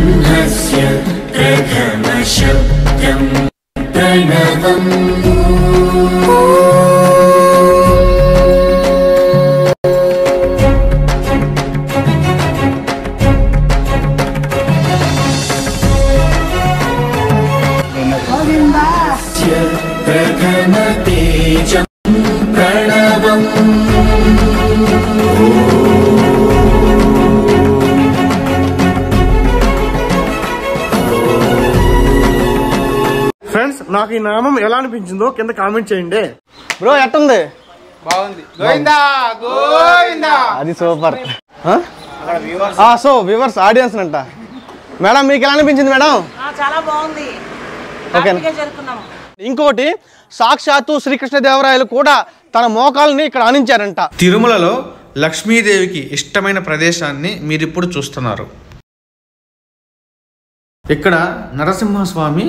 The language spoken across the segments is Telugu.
ब्रह्मस्य प्रथमशब्दं प्रणवम् प्रथमतेजं प्रणवम् ఫ్రెండ్స్ నాకు ఈ నామం ఎలా అనిపించిందో కింద కామెంట్ చేయండి. బ్రో ఎట్టుంది? బాగుంది. గోవిందా గోవిందా. అది సూపర్. సో వ్యూవర్స్ ఆడియన్స్ అంట. మేడం మీకు ఎలా అనిపించింది మేడం? చాలా బాగుంది. ఇంకోటి సాక్షాత్తు శ్రీకృష్ణదేవరాయలు కూడా తన మోకాల్ని ఇక్కడ ఆనించారంట. తిరుమలలో లక్ష్మీదేవికి ఇష్టమైన ప్రదేశాన్ని మీరు ఇప్పుడు చూస్తున్నారు. ఇక్కడ నరసింహస్వామి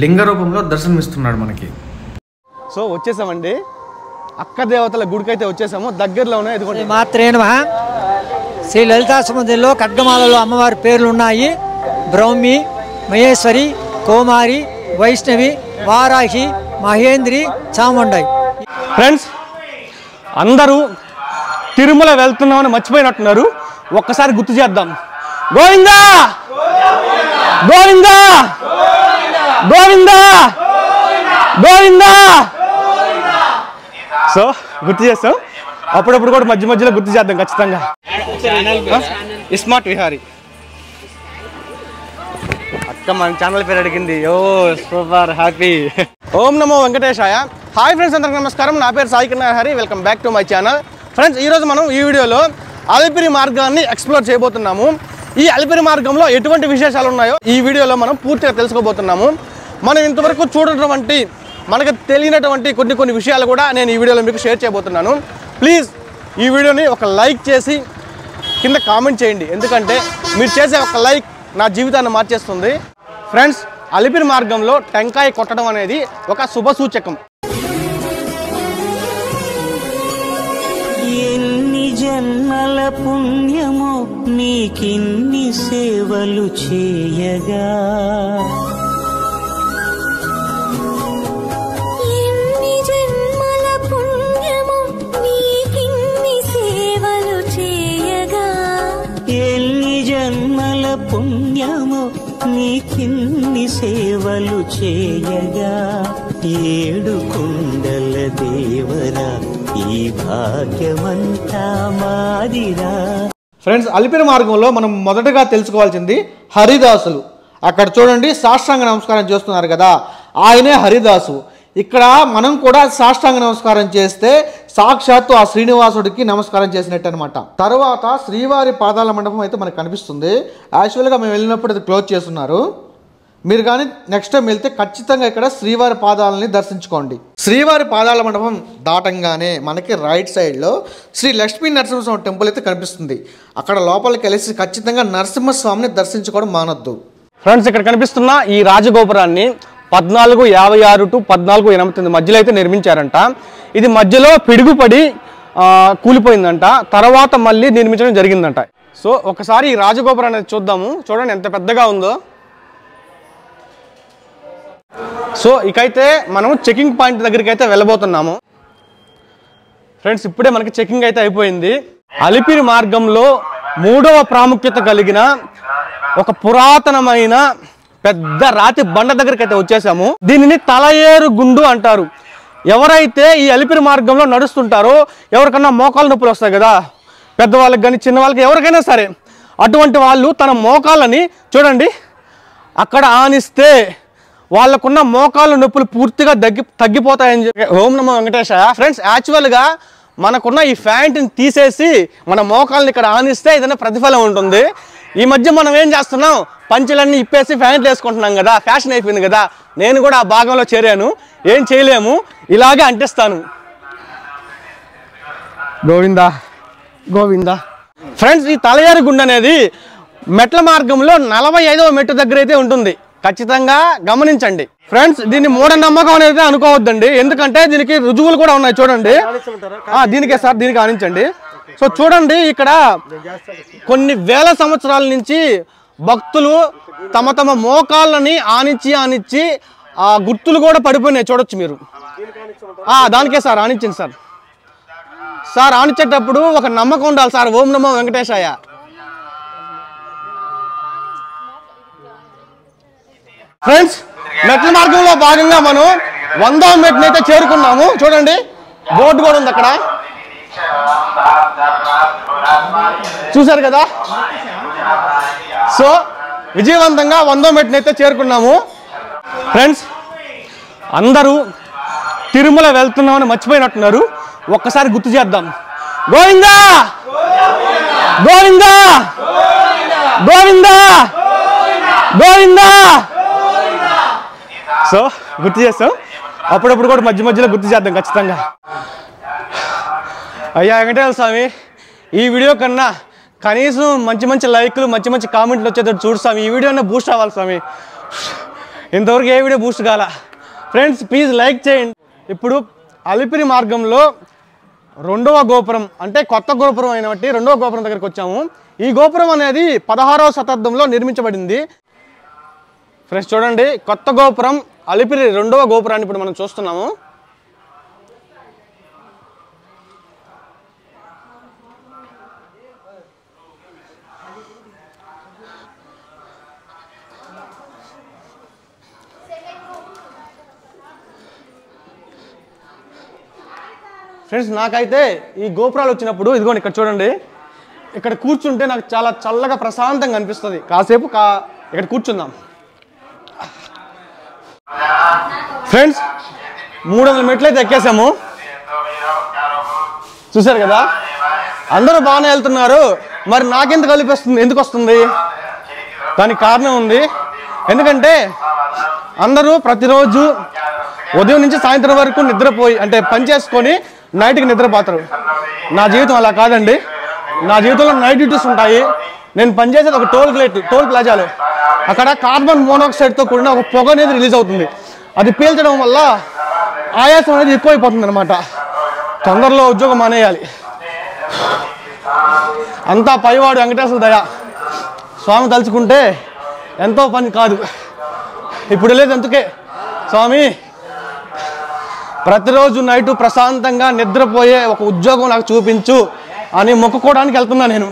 లింగ రూపంలో దర్శనమిస్తున్నాడు మనకి. సో వచ్చేసామండి, అక్క దేవతల గుడికైతే వచ్చేసాము. దగ్గరలోనే ఇదిగోండి మాత్రే నమః. శ్రీ లలితా సముద్రంలో ఖడ్గమాలలో అమ్మవారి పేర్లు ఉన్నాయి. బ్రహ్మి, మహేశ్వరి, కోమారి, వైష్ణవి, వారాహి, మహేంద్రి, చాముండై. ఫ్రెండ్స్ అందరూ తిరుమల వెళ్తున్నామని మర్చిపోయినట్టున్నారు. ఒక్కసారి గుర్తు చేద్దాం. గోవిందా గోవిందా గోవిందా గోవిందా. సో గుర్తు చేస్తాం, అప్పుడప్పుడు కూడా మధ్య మధ్యలో గుర్తు చేద్దాం ఖచ్చితంగా. స్మార్ట్ విహారీ అక్క మన ఛానల్ పేరు అడిగింది. ఓ సూపర్ హ్యాపీ. ఓం నమో వెంకటేశాయ. హాయ్ ఫ్రెండ్స్, అందరికీ నమస్కారం. నా పేరు Sai Kiran Hari. Welcome back to my channel. Friends ఈరోజు మనం ఈ వీడియోలో అలిపిరి మార్గాన్ని ఎక్స్ప్లోర్ చేయబోతున్నాము. ఈ అలిపిరి మార్గంలో ఎటువంటి విశేషాలు ఉన్నాయో ఈ వీడియోలో మనం పూర్తిగా తెలుసుకోబోతున్నాము. మనం ఇంతవరకు చూడటువంటి మనకు తెలియనటువంటి కొన్ని విషయాలు కూడా నేను ఈ వీడియోలో మీకు షేర్ చేయబోతున్నాను. ప్లీజ్ ఈ వీడియోని ఒక లైక్ చేసి కింద కామెంట్ చేయండి, ఎందుకంటే మీరు చేసే ఒక లైక్ నా జీవితాన్ని మార్చేస్తుంది. ఫ్రెండ్స్ అలిపిరి మార్గంలో టెంకాయ కొట్టడం అనేది ఒక శుభ సూచకం. ఎన్ని జన్మల పుణ్యమో నీకిన్ని సేవలు చేయగా, ఎన్ని జన్మల పుణ్యమో నీకిన్ని సేవలు చేయగా, ఎన్ని జన్మల పుణ్యమో నీకిన్ని సేవలు చేయగా, ఏడు కుండల దేవరా ఈ భాగ్యమంతా మాదిరా. ఫ్రెండ్స్ అలిపిరి మార్గంలో మనం మొదటగా తెలుసుకోవాల్సింది హరిదాసులు. అక్కడ చూడండి సాష్టాంగ నమస్కారం చేస్తున్నారు కదా, ఆయనే హరిదాసు. ఇక్కడ మనం కూడా సాష్టాంగ నమస్కారం చేస్తే సాక్షాత్తు ఆ శ్రీనివాసుడికి నమస్కారం చేసినట్టు అనమాట. తర్వాత శ్రీవారి పాదాల మండపం అయితే మనకు కనిపిస్తుంది. యాక్చువల్గా మేము వెళ్ళినప్పుడు అది క్లోజ్ చేస్తున్నారు. మీరు కానీ నెక్స్ట్ టైం వెళ్తే ఖచ్చితంగా ఇక్కడ శ్రీవారి పాదాలని దర్శించుకోండి. శ్రీవారి పాదాల మండపం దాటంగానే మనకి రైట్ సైడ్లో శ్రీ లక్ష్మీ నరసింహస్వామి టెంపుల్ అయితే కనిపిస్తుంది. అక్కడ లోపలికి వెళ్ళేసి ఖచ్చితంగా నరసింహస్వామిని దర్శించుకోవడం మానొద్దు. ఫ్రెండ్స్ ఇక్కడ కనిపిస్తున్న ఈ రాజగోపురాన్ని 1456 to 1489 మధ్యలో అయితే నిర్మించారంట. ఇది మధ్యలో పిడుగుపడి కూలిపోయిందంట, తర్వాత మళ్ళీ నిర్మించడం జరిగిందంట. సో ఒకసారి ఈ రాజగోపురాన్ని చూద్దాము. చూడండి ఎంత పెద్దగా ఉందో. సో ఇకైతే మనం చెకింగ్ పాయింట్ దగ్గరికి అయితే వెళ్ళబోతున్నాము. ఫ్రెండ్స్ ఇప్పుడే మనకి చెకింగ్ అయితే అయిపోయింది. అలిపిరి మార్గంలో 3వ ప్రాముఖ్యత కలిగిన ఒక పురాతనమైన పెద్ద రాతి బండ దగ్గరికి అయితే వచ్చేసాము. దీనిని తలయేరు గుండు అంటారు. ఎవరైతే ఈ అలిపిరి మార్గంలో నడుస్తుంటారో ఎవరికన్నా మోకాలు నొప్పులు వస్తాయి కదా, పెద్దవాళ్ళకి కానీ చిన్నవాళ్ళకి ఎవరికైనా సరే, అటువంటి వాళ్ళు తన మోకాళ్ళని చూడండి అక్కడ ఆనిస్తే వాళ్ళకున్న మోకాళ్ళ నొప్పులు పూర్తిగా తగ్గిపోతాయని చెప్పి. ఓం నమో వెంకటేశాయ. ఫ్రెండ్స్ యాక్చువల్గా మనకున్న ఈ ఫ్యాంట్ని తీసేసి మన మోకాళ్ళని ఇక్కడ ఆనిస్తే ఏదైనా ప్రతిఫలం ఉంటుంది. ఈ మధ్య మనం ఏం చేస్తున్నాం, పంచెలన్నీ ఇప్పేసి ఫ్యాంట్లు వేసుకుంటున్నాం కదా, ఫ్యాషన్ అయిపోయింది కదా. నేను కూడా ఆ భాగంలో చేరాను. ఏం చేయలేము, ఇలాగే అంటిస్తాను. గోవిందా గోవిందా. ఫ్రెండ్స్ ఈ తలయేరు గుండు అనేది మెట్ల మార్గంలో 45వ మెట్టు దగ్గర అయితే ఉంటుంది. ఖచ్చితంగా గమనించండి ఫ్రెండ్స్. దీన్ని మూఢనమ్మకం అనేది అనుకోవద్దండి, ఎందుకంటే దీనికి రుజువులు కూడా ఉన్నాయి. చూడండి దీనికే సార్, దీనికి ఆనించండి. సో చూడండి ఇక్కడ కొన్ని వేల సంవత్సరాల నుంచి భక్తులు తమ తమ మోకాళ్ళని ఆనిచ్చి ఆ గుర్తులు కూడా పడిపోయినాయి, చూడొచ్చు మీరు. దానికే సార్ ఆనిచ్చింది సార్. సార్ ఆనిచ్చేటప్పుడు ఒక నమ్మకం ఉండాలి సార్. ఓం నమో వెంకటేశాయ. ఫ్రెండ్స్, మెట్ల మార్గంలో భాగంగా మనం 100వ మెట్ని అయితే చేరుకున్నాము. చూడండి, బోర్డు కూడా ఉంది అక్కడ, చూసారు కదా. సో విజయవంతంగా 100వ మెట్ని అయితే చేరుకున్నాము. ఫ్రెండ్స్, అందరూ తిరుమల వెళ్తున్నామని మర్చిపోయినట్టున్నారు. ఒక్కసారి గుర్తు చేద్దాం. గోవిందా గోవిందా గోవిందా గోవిందా. సో గుర్తు చేస్తాం, అప్పుడప్పుడు కూడా మధ్య మధ్యలో గుర్తు చేద్దాం ఖచ్చితంగా. అయ్యా వెంకటేశ్వర స్వామి, ఈ వీడియో కన్నా కనీసం మంచి మంచి లైక్లు, మంచి మంచి కామెంట్లు వచ్చేటట్టు చూడు స్వామి. ఈ వీడియోనే బూస్ట్ అవ్వాలి స్వామి. ఇంతవరకు ఏ వీడియో బూస్ట్ కాల. ఫ్రెండ్స్, ప్లీజ్ లైక్ చేయండి. ఇప్పుడు అలిపిరి మార్గంలో 2వ గోపురం, అంటే కొత్త గోపురం అయినట్టి 2వ గోపురం దగ్గరికి వచ్చాము. ఈ గోపురం అనేది 16వ శతాబ్దంలో నిర్మించబడింది. ఫ్రెండ్స్ చూడండి, కొత్త గోపురం అలిపిరి 2వ గోపురాన్ని ఇప్పుడు మనం చూస్తున్నాము. ఫ్రెండ్స్, నాకైతే ఈ గోపురాలు వచ్చినప్పుడు ఇదిగోండి ఇక్కడ చూడండి, ఇక్కడ కూర్చుంటే నాకు చాలా చల్లగా ప్రశాంతంగా అనిపిస్తుంది. కాసేపు ఇక్కడ కూర్చుందాం. ఫ్రెండ్స్, 300 మెట్లు అయితే ఎక్కేసాము. చూసారు కదా, అందరూ బాగానే వెళ్తున్నారు. మరి నాకెందుకు కలిపిస్తుంది, ఎందుకు వస్తుంది? దానికి కారణం ఉంది. ఎందుకంటే అందరూ ప్రతిరోజు ఉదయం నుంచి సాయంత్రం వరకు నిద్రపోయి, అంటే పని చేసుకొని నైట్కి నిద్రపోతారు. నా జీవితం అలా కాదండి. నా జీవితంలో నైట్ డ్యూటీస్ ఉంటాయి. నేను పనిచేసేది ఒక టోల్ ప్లాజాలో. అక్కడ కార్బన్ మోనాక్సైడ్తో కూడిన ఒక పొగ అనేది రిలీజ్ అవుతుంది. అది పీల్చడం వల్ల ఆయాసం అనేది ఎక్కువైపోతుంది అనమాట. తొందరలో ఉద్యోగం మానేయాలి. అంతా పైవాడు వెంకటేశ్వర దయ. స్వామి తలుచుకుంటే ఎంతో పని కాదు. ఇప్పుడు లేదు అందుకే, స్వామి ప్రతిరోజు నైటు ప్రశాంతంగా నిద్రపోయే ఒక ఉద్యోగం నాకు చూపించు అని మొక్కుకోవడానికి వెళ్తున్నా నేను.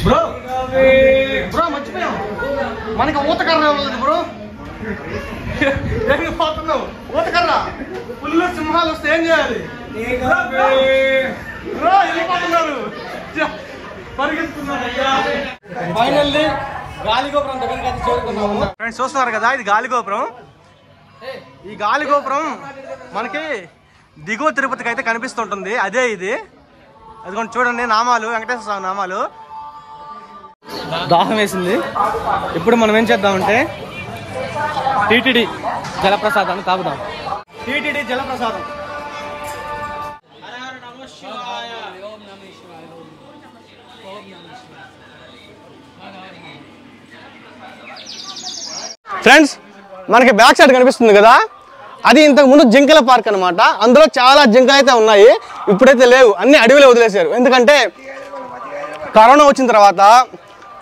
బ్రో బ్రో మర్చిపోయాం, మనకి ఊతకర్ర ఇవ్వలేదు బ్రో. పోతున్నావు ఊతకర్ర. పుల్లు సింహాలు వస్తే ఏం చేయాలి? ఫైనల్లీ గాలిగోపురం దగ్గరికి అయితే చేరుకున్నాము. ఫ్రెండ్స్ చూస్తున్నారు కదా, ఇది గాలిగోపురం. ఈ గాలిగోపురం మనకి దిగువ తిరుపతికి అయితే కనిపిస్తుంటుంది. అదే ఇది, అదిగోండి చూడండి, నామాలు, వెంకటేశ్వర స్వామి నామాలు. దాహం వేసింది. ఇప్పుడు మనం ఏం చేద్దామంటే టీటీడీ జలప్రసాదాన్ని తాగుదాం. టీటీడీ జలప్రసాదం. ఫ్రెండ్స్, మనకి బ్యాక్ సైడ్ కనిపిస్తుంది కదా, అది ఇంతకు ముందు జింకల పార్క్ అనమాట. అందులో చాలా జింకలు అయితే ఉన్నాయి, ఇప్పుడైతే లేవు, అన్ని అడవిలో వదిలేశారు. ఎందుకంటే కరోనా వచ్చిన తర్వాత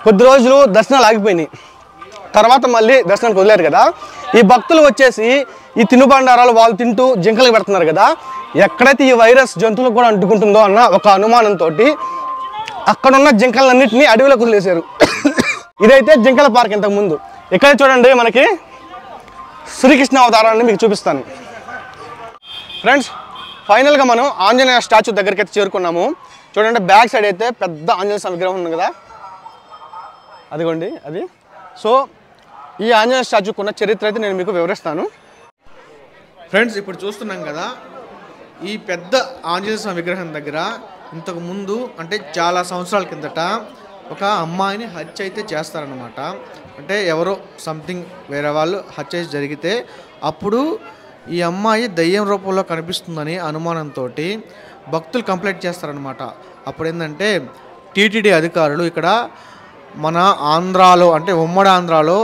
కొద్ది రోజులు దర్శనాలు ఆగిపోయినాయి. తర్వాత మళ్ళీ దర్శనానికి వదిలేరు కదా. ఈ భక్తులు వచ్చేసి ఈ తినుబండారాలు వాళ్ళు తింటూ జింకలకు పెడుతున్నారు కదా, ఎక్కడైతే ఈ వైరస్ జంతువులకు కూడా అంటుకుంటుందో అన్న ఒక అనుమానంతో అక్కడున్న జింకలన్నింటినీ అడవిలోకి వదిలేశారు. ఇదైతే జింకల పార్క్ ఇంతకు ముందు. ఇక్కడ చూడండి, మనకి శ్రీకృష్ణ అవతారాన్ని మీకు చూపిస్తాను. ఫ్రెండ్స్, ఫైనల్గా మనం ఆంజనేయ స్టాచ్యూ దగ్గరికి అయితే చేరుకున్నాము. చూడండి, బ్యాక్ సైడ్ అయితే పెద్ద ఆంజనేయ స్వామి విగ్రహం ఉంది కదా, అదిగోండి అది. సో ఈ ఆంజనేయ స్టాచ్యూకి ఉన్న చరిత్ర అయితే నేను మీకు వివరిస్తాను. ఫ్రెండ్స్, ఇప్పుడు చూస్తున్నాం కదా, ఈ పెద్ద ఆంజనేయ స్వామి విగ్రహం దగ్గర ఇంతకు ముందు, అంటే చాలా సంవత్సరాల కిందట ఒక అమ్మాయిని హత్య అయితే చేస్తారనమాట. అంటే ఎవరో సంథింగ్ వేరే వాళ్ళు హత్య జరిగితే అప్పుడు ఈ అమ్మాయి దయ్యం రూపంలో కనిపిస్తుందని అనుమానంతో భక్తులు కంప్లైంట్ చేస్తారనమాట. అప్పుడు ఏంటంటే టీటీడీ అధికారులు ఇక్కడ మన ఆంధ్రాలో, అంటే ఉమ్మడి ఆంధ్రాలో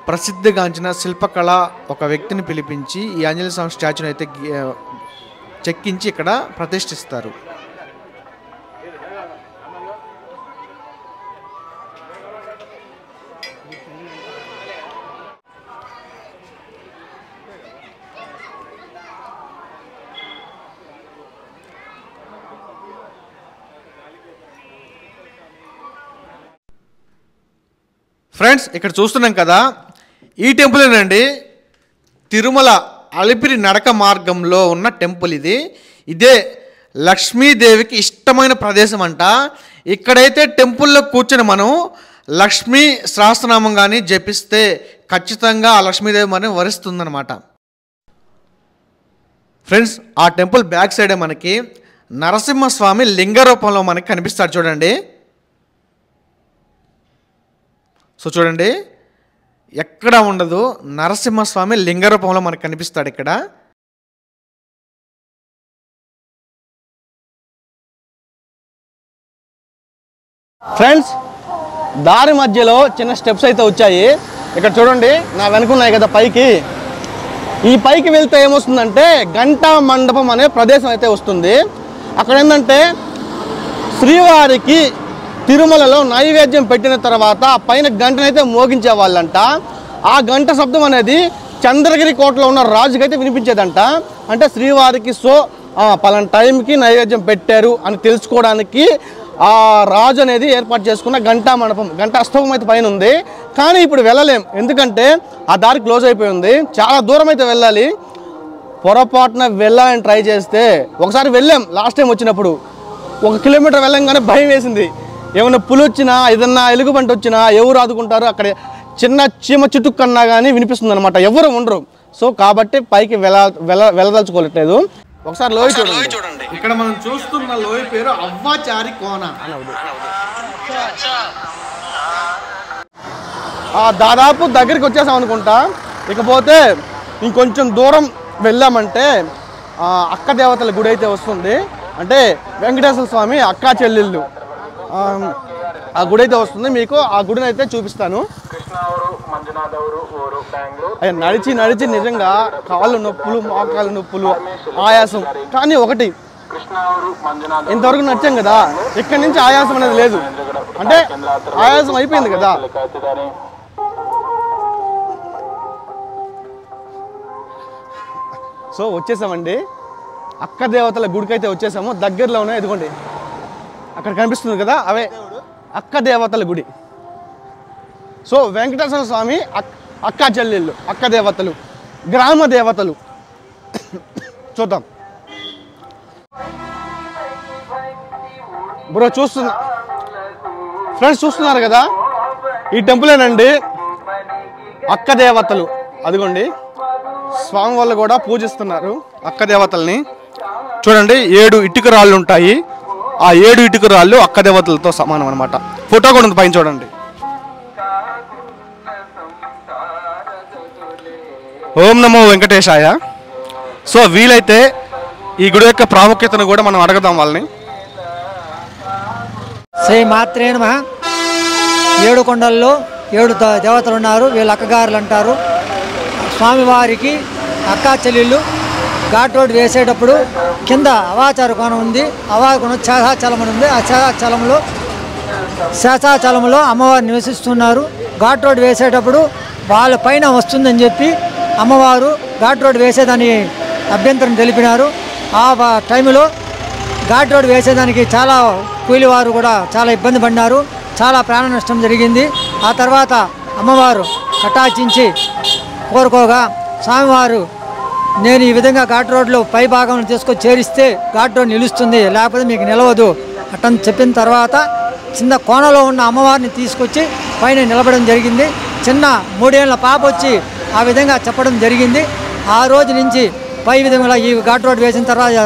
ప్రసిద్ధిగాంచిన శిల్పకళ ఒక వ్యక్తిని పిలిపించి ఈ ఆంజనేయ స్వామి స్టాచ్యూని అయితే చెక్కించి ఇక్కడ ప్రతిష్ఠిస్తారు. ఫ్రెండ్స్ ఇక్కడ చూస్తున్నాం కదా, ఈ టెంపులేనండి తిరుమల అలిపిరి నడక మార్గంలో ఉన్న టెంపుల్ ఇది. ఇదే లక్ష్మీదేవికి ఇష్టమైన ప్రదేశం అంట. ఇక్కడైతే టెంపుల్లో కూర్చొని మనం లక్ష్మీ సహస్రనామం కానీ జపిస్తే ఖచ్చితంగా ఆ లక్ష్మీదేవి మనం వరిస్తుందన్నమాట. ఫ్రెండ్స్ ఆ టెంపుల్ బ్యాక్ సైడే మనకి నరసింహస్వామి లింగ రూపంలో మనకి కనిపిస్తాడు చూడండి. సో చూడండి, ఎక్కడ ఉండదు, నరసింహస్వామి లింగ రూపంలో మనకు కనిపిస్తాడు ఇక్కడ. ఫ్రెండ్స్ దారి మధ్యలో చిన్న స్టెప్స్ అయితే వచ్చాయి. ఇక్కడ చూడండి, నా వెనుకున్నాయి కదా పైకి. ఈ పైకి వెళ్తే ఏమొస్తుందంటే గంటా మండపం అనే ప్రదేశం అయితే వస్తుంది. అక్కడ ఏంటంటే శ్రీవారికి తిరుమలలో నైవేద్యం పెట్టిన తర్వాత పైన గంటనైతే మోగించే వాళ్ళంట. ఆ గంట శబ్దం అనేది చంద్రగిరి కోటలో ఉన్న రాజుకైతే వినిపించేదంట. అంటే శ్రీవారికి పలానా టైంకి నైవేద్యం పెట్టారు అని తెలుసుకోవడానికి ఆ రాజు అనేది ఏర్పాటు చేసుకున్న గంటా మండపం, గంటా స్తూపం అయితే పైన ఉంది. కానీ ఇప్పుడు వెళ్ళలేం, ఎందుకంటే ఆ దారి క్లోజ్ అయిపోయి ఉంది. చాలా దూరం అయితే వెళ్ళాలి. పొరపాటున వెళ్ళాలని ట్రై చేస్తే ఒకసారి వెళ్ళాం లాస్ట్ టైం వచ్చినప్పుడు, 1 కిలోమీటర్ వెళ్ళంగానే భయం వేసింది. ఏమైనా పులి వచ్చినా ఏదన్నా ఎలుగుబంటి వచ్చినా ఎవరు ఆదుకుంటారు, అక్కడ చిన్న చీమ చుట్టుకు కన్నా కానీ వినిపిస్తుంది అనమాట, ఎవరు ఉండరు. సో కాబట్టి పైకి వెళ్ళదలుచుకోలేదు. ఒకసారి లోయ చూడండి. ఇక్కడ మనం చూస్తున్న లోయ పేరు అవ్వాచారి కోన. దాదాపు దగ్గరికి వచ్చేసాం అనుకుంటా. ఇకపోతే ఇంకొంచెం దూరం వెళ్ళామంటే అక్క దేవతల గుడి అయితే వస్తుంది. అంటే వెంకటేశ్వర స్వామి అక్కా చెల్లెళ్ళు ఆ గుడి అయితే వస్తుంది. మీకు ఆ గుడిని అయితే చూపిస్తాను. నడిచి నడిచి నిజంగా కాళ్ళు నొప్పులు, మోకాళ్ళ నొప్పులు, ఆయాసం. కానీ ఒకటి, ఇంతవరకు నడిచాం కదా, ఇక్కడి నుంచి ఆయాసం అనేది లేదు. అంటే ఆయాసం అయిపోయింది కదా. సో వచ్చేసామండి, అక్క దేవతల గుడికి అయితే వచ్చేసాము. దగ్గరలోనే ఇదిగోండి అక్కడ కనిపిస్తుంది కదా, అవే అక్క దేవతల గుడి. సో వెంకటేశ్వర స్వామి అక్కా చెల్లెళ్ళు, అక్క దేవతలు, గ్రామ దేవతలు. చూద్దాం బ్రో. ఫ్రెండ్స్ చూస్తున్నారు కదా, ఈ టెంపులేనండి అక్క దేవతలు. అదిగోండి స్వామి వాళ్ళు కూడా పూజిస్తున్నారు అక్క దేవతల్ని. చూడండి 7 ఇటుక రాళ్ళు ఉంటాయి. ఆ 7 ఇటుక రాళ్ళు అక్క దేవతలతో సమానం అనమాట. ఫోటో కూడా ఉంది పైన చూడండి. ఓం నమో వెంకటేశాయ. సో వీలైతే ఈ గుడి యొక్క ప్రాముఖ్యతను కూడా మనం అడగదాం వాళ్ళని. శ్రీ మాత్రే నమః. 7 కొండల్లో 7 దేవతలు ఉన్నారు. వీళ్ళు అక్కగారులు అంటారు. స్వామివారికి అక్కా చెల్లెళ్ళు. ఘాట్ రోడ్ వేసేటప్పుడు కింద అవాచార కోణం ఉంది, అవాకోణం శేషాచలం అని ఉంది. ఆ శేషాచలంలో అమ్మవారు నివసిస్తున్నారు. ఘాట్ రోడ్ వేసేటప్పుడు వాళ్ళ పైన వస్తుందని చెప్పి అమ్మవారు ఘాట్ రోడ్ వేసేదాన్ని అభ్యంతరం తెలిపినారు. ఆ టైంలో ఘాట్ రోడ్ వేసేదానికి చాలా కూలివారు కూడా చాలా ఇబ్బంది పడినారు. చాలా ప్రాణ నష్టం జరిగింది. ఆ తర్వాత అమ్మవారు కటాక్షించి కోరుకోగా స్వామివారు నేను ఈ విధంగా ఘాట్ రోడ్లో పై భాగంలో తీసుకొచ్చి చేరిస్తే ఘాట్ రోడ్ నిలుస్తుంది, లేకపోతే మీకు నిలవదు అట్టని చెప్పిన తర్వాత చిన్న కోనలో ఉన్న అమ్మవారిని తీసుకొచ్చి పైన నిలబడడం జరిగింది. చిన్న 3 ఏళ్ల పాప వచ్చి ఆ విధంగా చెప్పడం జరిగింది. ఆ రోజు నుంచి పై విధంగా ఈ ఘాట్ రోడ్ వేసిన తర్వాత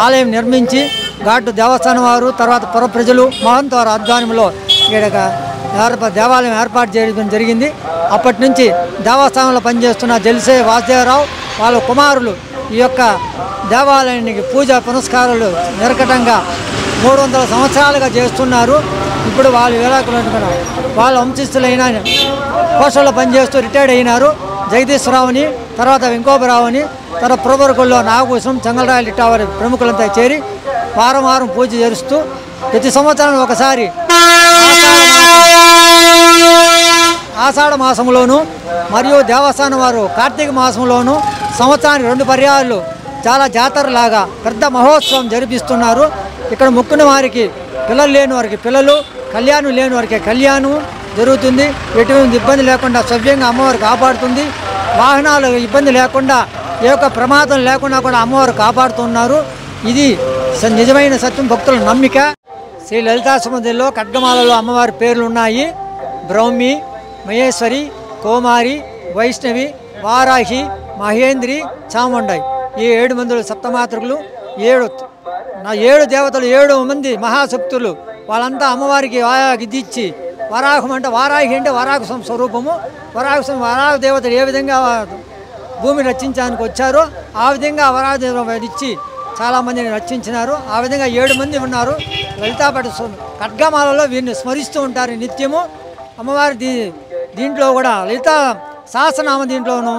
ఆలయం నిర్మించి ఘాట్ దేవస్థానం వారు, తర్వాత పుర ప్రజలు, మహంత్ వారి ఆధ్వర్యంలో ఇక్కడ దేవాలయం ఏర్పాటు చేయడం జరిగింది. అప్పటి నుంచి దేవస్థానంలో పనిచేస్తున్న జల్సే వాసుదేవరావు వాళ్ళ కుమారులు ఈ యొక్క దేవాలయానికి పూజా పునస్కారాలు నిరకటంగా 300 సంవత్సరాలుగా చేస్తున్నారు. ఇప్పుడు వాళ్ళు వేలాకులు వాళ్ళ వంశస్థులైన పోస్టర్లో పనిచేస్తూ రిటైర్డ్ అయినారు. జగదీశ్వరరావుని, తర్వాత వెంకోబరావుని, తర్వాత పురవరకుల్లో నాగభూషణం, చెంగళరాయలు ఇట్టా వారి ప్రముఖులంతా చేరి వారం వారం పూజ చేస్తూ ప్రతి సంవత్సరం ఒకసారి ఆషాఢ మాసంలోను మరియు దేవస్థానం వారు కార్తీక మాసంలోను సంవత్సరానికి 2 పర్యాయాలు చాలా జాతరలాగా పెద్ద మహోత్సవం జరిపిస్తున్నారు. ఇక్కడ మొక్కున వారికి పిల్లలు లేని వారికి పిల్లలు, కళ్యాణం లేని వారికి కళ్యాణం జరుగుతుంది. ఎటువంటి ఇబ్బంది లేకుండా సవ్యంగా అమ్మవారు కాపాడుతుంది. వాహనాలు ఇబ్బంది లేకుండా ఏ ఒక్క ప్రమాదం లేకుండా కూడా అమ్మవారు కాపాడుతున్నారు. ఇది నిజమైన సత్యం, భక్తుల నమ్మిక. శ్రీ లలితా సముద్రంలో ఖడ్గమాలలో అమ్మవారి పేర్లు ఉన్నాయి. బ్రహ్మి, మహేశ్వరి, కోమారి, వైష్ణవి, వారాహి, మహేంద్రి, చాముండాయి. ఈ 7 మందులు సప్తమాతృకులు, 7 దేవతలు, 7 మంది మహాశక్తులు. వాళ్ళంతా అమ్మవారికి ఇది ఇచ్చి వరాహం అంటే వారాహి అంటే వరాహ స్వరూపము. వరాహ దేవతలు ఏ విధంగా భూమిని రక్షించడానికి వచ్చారో ఆ విధంగా వరాహ దేవత ఇచ్చి చాలామందిని రక్షించినారు. ఆ విధంగా 7 మంది ఉన్నారు. లలితాపట ఖడ్గమాలలో వీరిని స్మరిస్తూ ఉంటారు నిత్యము. అమ్మవారి దీంట్లో కూడా లలితా సహస్రనామ దీంట్లోనూ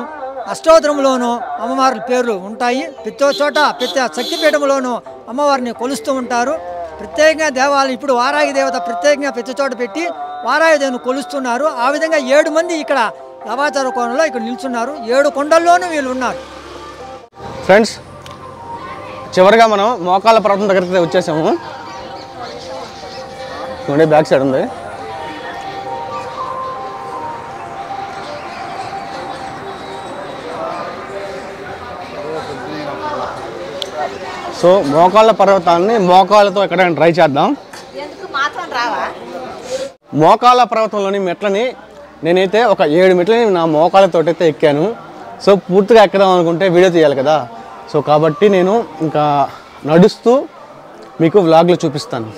అష్టోత్తరంలోనూ అమ్మవారి పేర్లు ఉంటాయి. ప్రతి చోట ప్రతి శక్తిపీఠంలోనూ అమ్మవారిని కొలుస్తూ ఉంటారు. ప్రత్యేకంగా దేవాలయం ఇప్పుడు వారాహి దేవత ప్రత్యేకంగా ప్రతి చోట పెట్టి వారాహి దేవతను కొలుస్తున్నారు. ఆ విధంగా 7 మంది ఇక్కడ లవాచార కోణంలో ఇక్కడ నిల్చున్నారు. 7 కొండల్లోనూ వీళ్ళు ఉన్నారు. ఫ్రెండ్స్, చివరిగా మనం మోకాళ్ళ పర్వతం దగ్గరికి వచ్చేసాము. చూడండి, బ్యాక్ సైడ్ ఉంది. సో మోకాళ్ళ పర్వతాన్ని మోకాళ్ళతో ఎక్కడైనా ట్రై చేద్దాం. మోకాళ్ళ పర్వతంలోని మెట్లని నేనైతే ఒక 7 మెట్లని నా మోకాళ్ళతో అయితే ఎక్కాను. సో పూర్తిగా ఎక్కదాం అనుకుంటే వీడియో తీయాలి కదా. సో కాబట్టి నేను ఇంకా నడుస్తూ మీకు వ్లాగ్లో చూపిస్తాను.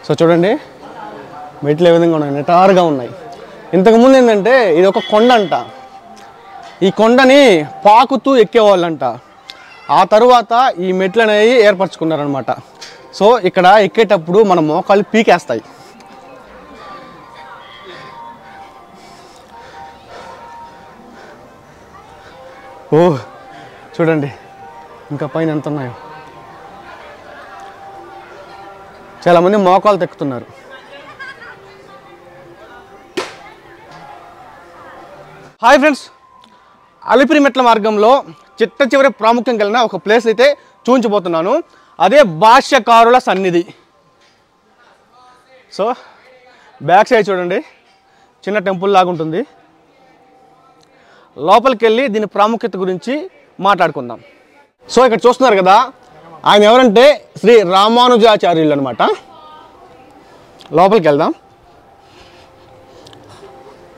సో చూడండి, మెట్లు ఏ విధంగా ఉన్నాయి, నిటారుగా ఉన్నాయి. ఇంతకుముందు ఏంటంటే ఇది ఒక కొండ అంట. ఈ కొండని పాకుతూ ఎక్కేవాళ్ళంట. ఆ తరువాత ఈ మెట్లు అనేవి ఏర్పరచుకున్నారనమాట. సో ఇక్కడ ఎక్కేటప్పుడు మన మోకాళ్ళు పీకేస్తాయి. ఓ చూడండి ఇంకా పైన ఎంత ఉన్నాయో. చాలామంది మోకాళ్ళు తెక్కుతున్నారు. హాయ్ ఫ్రెండ్స్, అలిపిరి మెట్ల మార్గంలో చిట్ట చివరి ప్రాముఖ్యం కలిగిన ఒక ప్లేస్ అయితే చూపించబోతున్నాను. అదే భాష్యకారుల సన్నిధి. సో బ్యాక్ సైడ్ చూడండి, చిన్న టెంపుల్ లాగా ఉంటుంది. లోపలికి వెళ్ళి దీని ప్రాముఖ్యత గురించి మాట్లాడుకుందాం. సో ఇక్కడ చూస్తున్నారు కదా, ఆయన ఎవరంటే శ్రీ రామానుజాచార్యులు అనమాట. లోపలికి వెళ్దాం.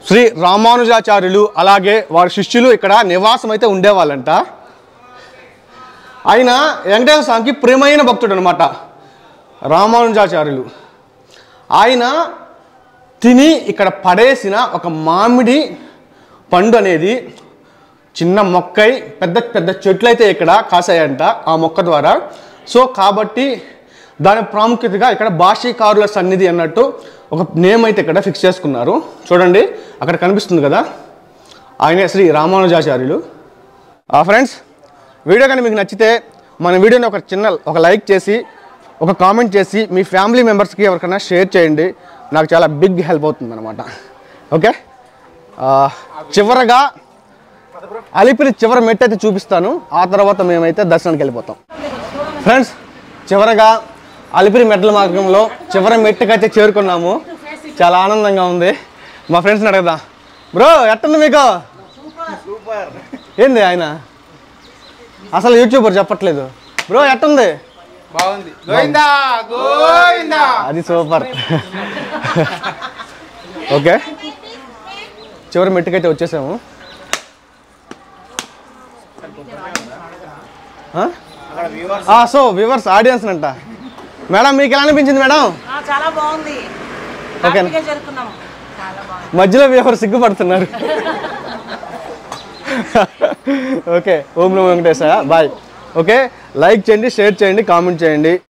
శ్రీ రామానుజాచార్యులు అలాగే వారి శిష్యులు ఇక్కడ నివాసం అయితే ఉండేవాళ్ళంట. ఆయన వెంకటేశ్వర స్వామికి ప్రియమైన భక్తుడు అనమాట రామానుజాచార్యులు. ఆయన తిని ఇక్కడ పడేసిన ఒక మామిడి పండు అనేది చిన్న మొక్కై పెద్ద పెద్ద చెట్లు అయితే ఇక్కడ కాసాయంట ఆ మొక్క ద్వారా. సో కాబట్టి దాని ప్రాముఖ్యతగా ఇక్కడ భాష్యకారుల సన్నిధి అన్నట్టు ఒక నేమ్ అయితే ఇక్కడ ఫిక్స్ చేసుకున్నారు. చూడండి అక్కడ కనిపిస్తుంది కదా, ఆయనే శ్రీ రామానుజాచార్యులు. ఫ్రెండ్స్, వీడియో కానీ మీకు నచ్చితే మన వీడియోని ఒక లైక్ చేసి ఒక కామెంట్ చేసి మీ ఫ్యామిలీ మెంబర్స్కి ఎవరికైనా షేర్ చేయండి. నాకు చాలా బిగ్ హెల్ప్ అవుతుంది అనమాట. ఓకే, చివరగా అలిపిరి చివరి మెట్టు అయితే చూపిస్తాను. ఆ తర్వాత మేమైతే దర్శనానికి వెళ్ళిపోతాం. ఫ్రెండ్స్, చివరగా అలిపిరి మెట్ల మార్గంలో చివరి మెట్టుకైతే చేరుకున్నాము. చాలా ఆనందంగా ఉంది. మా ఫ్రెండ్స్ని అడగదా, బ్రో ఎట్టుంది మీకు? ఏంది ఆయన అసలు యూట్యూబర్ చెప్పట్లేదు. బ్రో ఎట్టుంది? బాగుంది. గోవిందా గోవిందా. అది సూపర్. ఓకే, చివరి మెట్టుకైతే వచ్చేసాము. సో వ్యూవర్స్, ఆడియన్స్ అంట. మేడం మీకు ఎలా అనిపించింది మేడం? చాలా బాగుంది. ఓకే, మధ్యలో వ్యూవర్స్ సిగ్గుపడుతున్నారు. ఓకే, ఓం నమో వెంకటేశాయ. బాయ్. ఓకే, లైక్ చేయండి, షేర్ చేయండి, కామెంట్ చేయండి.